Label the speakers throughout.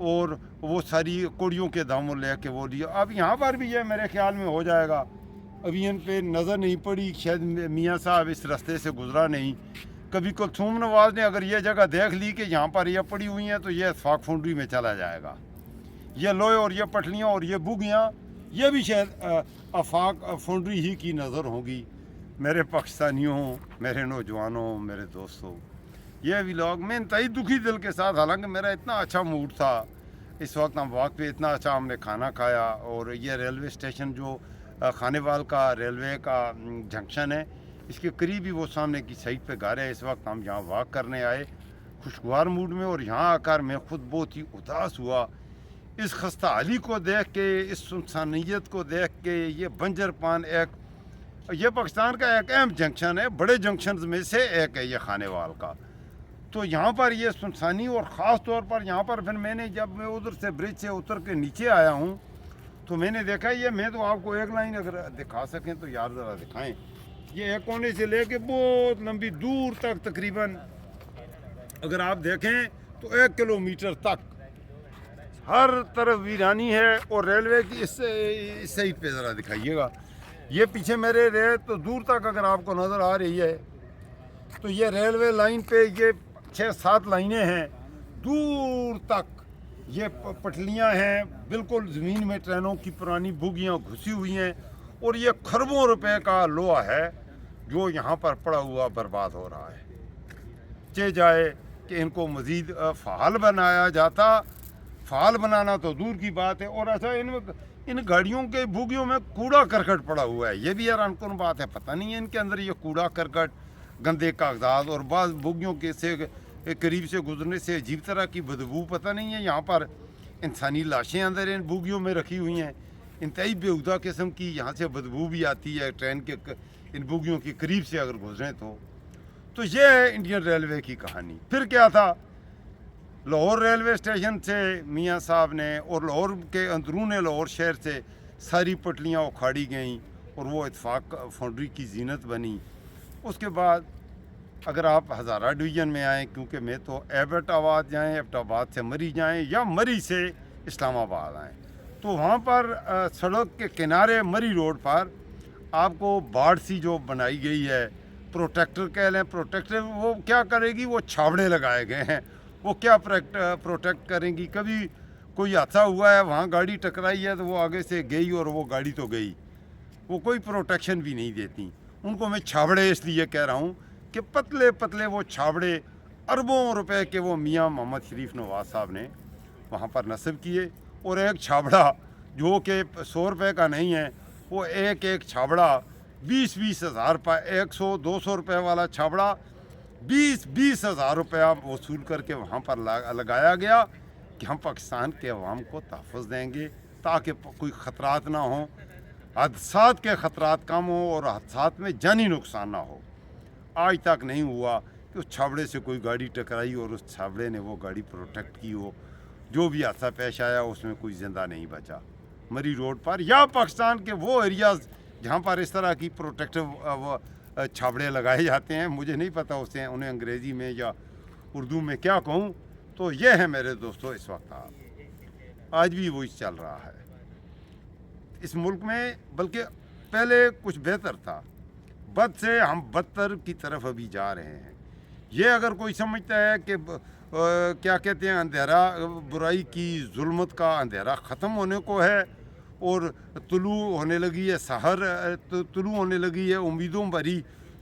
Speaker 1: اور وہ ساری کوڑیوں کے داموں لے کے وہ لیا. اب یہاں پر بھی یہ میرے خیال میں ہو جائے گا. ابھی ان پہ نظر نہیں پڑی, شاید میاں صاحب اس راستے سے گزرا نہیں. کبھی کلثوم نواز نے اگر یہ جگہ دیکھ لی کہ یہاں پر یہ پڑی ہوئی ہیں تو یہ اتفاق فونڈری میں چلا جائے گا. یہ لوہے اور یہ پٹلیاں اور یہ بوگیاں یہ بھی شاید افاق فونڈری ہی کی نظر ہوگی. میرے پاکستانیوں, میرے نوجوانوں, میرے دوستوں, یہ ولاگ میں انتہائی دکھی دل کے ساتھ, حالانکہ میرا اتنا اچھا موڈ تھا اس وقت, ہم واک پہ اتنا اچھا ہم نے کھانا کھایا. اور یہ ریلوے اسٹیشن جو خانے وال کا ریلوے کا جنکشن ہے, اس کے قریب ہی وہ سامنے کی سائڈ پہ گھر ہے. اس وقت ہم یہاں واک کرنے آئے خوشگوار موڈ میں, اور یہاں آ کر میں خود بہت ہی اداس ہوا اس خستہ حالی کو دیکھ کے, اس سنسانیت کو دیکھ کے. یہ بنجر پان یہ پاکستان کا ایک اہم جنکشن ہے, بڑے جنکشنز میں سے ایک ہے یہ خانے وال کا. تو یہاں پر یہ سنسانی, اور خاص طور پر یہاں پر پھر میں نے جب میں ادھر سے برج سے اتر کے نیچے آیا ہوں تو میں نے دیکھا, یہ میں تو آپ کو ایک لائن اگر دکھا سکیں تو یار ذرا دکھائیں. یہ ایک کونے سے لے کے بہت لمبی دور تک, تقریباً اگر آپ دیکھیں تو 1 کلومیٹر تک ہر طرف ویرانی ہے. اور ریلوے کی اس سائڈ پہ ذرا دکھائیے گا, یہ پیچھے میرے رہے تو دور تک اگر آپ کو نظر آ رہی ہے تو یہ ریلوے لائن پہ یہ 6-7 لائنیں ہیں دور تک. یہ پٹلیاں ہیں بالکل زمین میں, ٹرینوں کی پرانی بوگیاں گھسی ہوئی ہیں. اور یہ کھربوں روپے کا لوہا ہے جو یہاں پر پڑا ہوا برباد ہو رہا ہے. چاہے جائے کہ ان کو مزید فعال بنایا جاتا. فعال بنانا تو دور کی بات ہے. اور ایسا ان گاڑیوں کے بوگیوں میں کوڑا کرکٹ پڑا ہوا ہے, یہ بھی حیران کن بات ہے. پتہ نہیں ہے ان کے اندر یہ کوڑا کرکٹ, گندے کاغذات, اور بعض بوگیوں کے سے قریب سے گزرنے سے عجیب طرح کی بدبو. پتہ نہیں ہے یہاں پر انسانی لاشیں اندر ان بوگیوں میں رکھی ہوئی ہیں, انتہائی بیہودہ قسم کی. یہاں سے بدبو بھی آتی ہے ٹرین کے ان بوگیوں کے قریب سے اگر گزریں تو یہ ہے انڈین ریلوے کی کہانی. پھر کیا تھا, لاہور ریلوے اسٹیشن سے میاں صاحب نے اور لاہور کے اندرون لاہور شہر سے ساری پٹلیاں اکھاڑی گئیں اور وہ اتفاق فونڈری کی زینت بنی. اس کے بعد اگر آپ ہزارہ ڈویژن میں آئیں, کیونکہ میں تو ایبٹ آباد جائیں, ایبٹ آباد سے مری جائیں, یا مری سے اسلام آباد آئیں, تو وہاں پر سڑک کے کنارے مری روڈ پر آپ کو باڑ سی جو بنائی گئی ہے, پروٹیکٹر کہہ لیں, پروٹیکٹر وہ کیا کرے گی, وہ چھاوڑے لگائے گئے ہیں. وہ کیا پروٹیکٹ کریں گی. کبھی کوئی حادثہ ہوا ہے, وہاں گاڑی ٹکرائی ہے تو وہ آگے سے گئی اور وہ گاڑی تو گئی, وہ کوئی پروٹیکشن بھی نہیں دیتی. ان کو میں چھاوڑے اس لیے کہہ رہا ہوں کہ پتلے پتلے وہ چھاوڑے اربوں روپے کے وہ میاں محمد شریف نواز صاحب نے وہاں پر نصب کیے. اور ایک چھاوڑا جو کہ 100 روپے کا نہیں ہے, وہ ایک چھاوڑا 20-20 ہزار روپے, 100-200 روپے والا چھاوڑا 20-20 ہزار روپیہ وصول کر کے وہاں پر لگایا گیا کہ ہم پاکستان کے عوام کو تحفظ دیں گے تاکہ کوئی خطرات نہ ہوں, حادثات کے خطرات کم ہوں اور حادثات میں جانی نقصان نہ ہو. آج تک نہیں ہوا کہ اس چھاوڑے سے کوئی گاڑی ٹکرائی اور اس چھاوڑے نے وہ گاڑی پروٹیکٹ کی ہو. جو بھی حادثہ پیش آیا اس میں کوئی زندہ نہیں بچا مری روڈ پر یا پاکستان کے وہ ایریاز جہاں پر اس طرح کی پروٹیکٹیو چھاوڑے لگائے جاتے ہیں. مجھے نہیں پتہ اسے انہیں انگریزی میں یا اردو میں کیا کہوں. تو یہ ہے میرے دوستو اس وقت آج بھی وہی چل رہا ہے اس ملک میں, بلکہ پہلے کچھ بہتر تھا. بد سے ہم بدتر کی طرف ابھی جا رہے ہیں. یہ اگر کوئی سمجھتا ہے کہ کیا کہتے ہیں اندھیرا, برائی کی ظلمت کا اندھیرا ختم ہونے کو ہے اور طلوع ہونے لگی ہے سحر, طلوع ہونے لگی ہے امیدوں بھری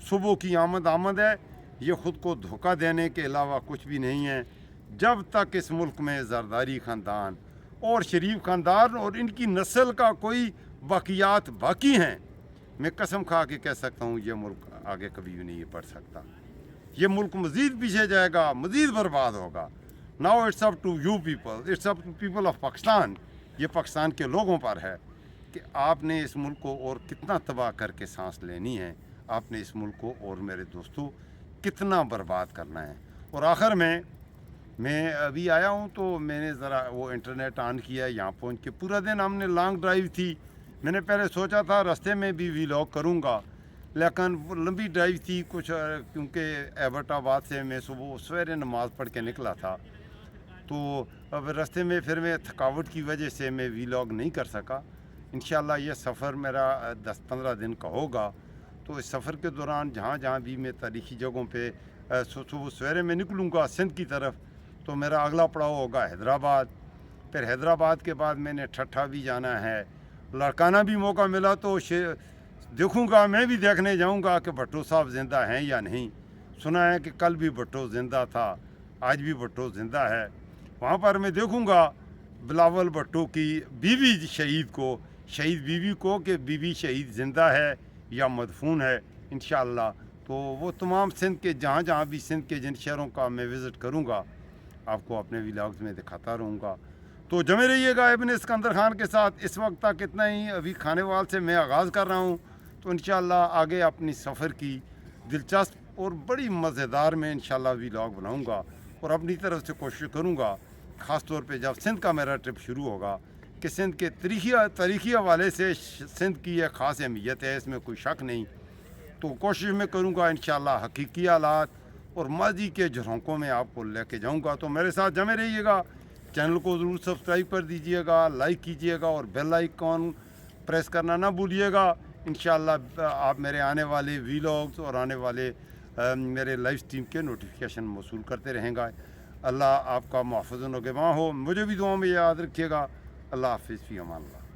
Speaker 1: صبح کی آمد ہے, یہ خود کو دھوکہ دینے کے علاوہ کچھ بھی نہیں ہے. جب تک اس ملک میں زرداری خاندان اور شریف خاندان اور ان کی نسل کا کوئی باقیات باقی ہیں, میں قسم کھا کے کہہ سکتا ہوں یہ ملک آگے کبھی بھی نہیں بڑھ سکتا. یہ ملک مزید پیچھے جائے گا, مزید برباد ہوگا. Now it's up to you people, it's up to people of Pakistan. یہ پاکستان کے لوگوں پر ہے کہ آپ نے اس ملک کو اور کتنا تباہ کر کے سانس لینی ہے, آپ نے اس ملک کو اور میرے دوستو کتنا برباد کرنا ہے. اور آخر میں ابھی آیا ہوں تو میں نے ذرا وہ انٹرنیٹ آن کیا, یہاں پہنچ کے پورا دن ہم نے لانگ ڈرائیو تھی. میں نے پہلے سوچا تھا راستے میں بھی ولاگ کروں گا, لیکن وہ لمبی ڈرائیو تھی کچھ, کیونکہ ایبٹ آباد سے میں صبح سویرے نماز پڑھ کے نکلا تھا تو اب راستے میں پھر میں تھکاوٹ کی وجہ سے میں ویلاگ نہیں کر سکا. انشاءاللہ یہ سفر میرا 10-15 دن کا ہوگا. تو اس سفر کے دوران جہاں جہاں بھی میں تاریخی جگہوں پہ صبح سویرے میں نکلوں گا سندھ کی طرف، تو میرا اگلا پڑاؤ ہوگا حیدرآباد. پھر حیدرآباد کے بعد میں نے ٹھٹھا بھی جانا ہے. لڑکانہ بھی موقع ملا تو دیکھوں گا، میں بھی دیکھنے جاؤں گا کہ بھٹو صاحب زندہ ہیں یا نہیں. سنا ہے کہ کل بھی بھٹو زندہ تھا، آج بھی بھٹو زندہ ہے. وہاں پر میں دیکھوں گا بلاول بھٹو کی بیوی شہید بیوی کو کہ بیوی شہید زندہ ہے یا مدفون ہے انشاءاللہ. تو وہ تمام سندھ کے جہاں جہاں بھی سندھ کے جن شہروں کا میں وزٹ کروں گا آپ کو اپنے ولاگز میں دکھاتا رہوں گا. تو جمع رہیے گا ابن اسکندر خان کے ساتھ. اس وقت تک اتنا ہی. ابھی کھانے وال سے میں آغاز کر رہا ہوں. تو انشاءاللہ آگے اپنی سفر کی دلچسپ اور بڑی مزیدار میں انشاءاللہ ولاگ بناؤں گا، اور اپنی طرف سے کوشش کروں گا خاص طور پہ جب سندھ کا میرا ٹرپ شروع ہوگا کہ سندھ کے تاریخی حوالے سے سندھ کی ایک خاص اہمیت ہے، اس میں کوئی شک نہیں. تو کوشش میں کروں گا انشاءاللہ حقیقی حالات اور ماضی کے جھرونکوں میں آپ کو لے کے جاؤں گا. تو میرے ساتھ جمع رہیے گا. چینل کو ضرور سبسکرائب کر دیجئے گا، لائک کیجئے گا اور بیل آئیکن پریس کرنا نہ بھولیے گا. انشاءاللہ آپ میرے آنے والے ویلاگز اور آنے والے میرے لائیو سٹریم کے نوٹیفیکیشن موصول کرتے رہیں گا. اللہ آپ کا محفوظ و نگہباں ہو. مجھے بھی دعاؤں میں یاد رکھیے گا. اللہ حافظ، فی امان اللہ.